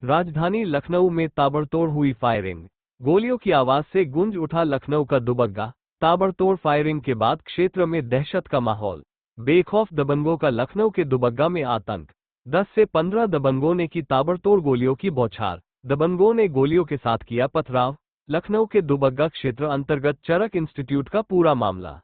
राजधानी लखनऊ में ताबड़तोड़ हुई फायरिंग। गोलियों की आवाज से गूंज उठा लखनऊ का दुबग्गा। ताबड़तोड़ फायरिंग के बाद क्षेत्र में दहशत का माहौल। बेखौफ दबंगों का लखनऊ के दुबग्गा में आतंक। 10 से 15 दबंगों ने की ताबड़तोड़ गोलियों की बौछार। दबंगों ने गोलियों के साथ किया पथराव। लखनऊ के दुबग्गा क्षेत्र अंतर्गत चरक इंस्टीट्यूट का पूरा मामला।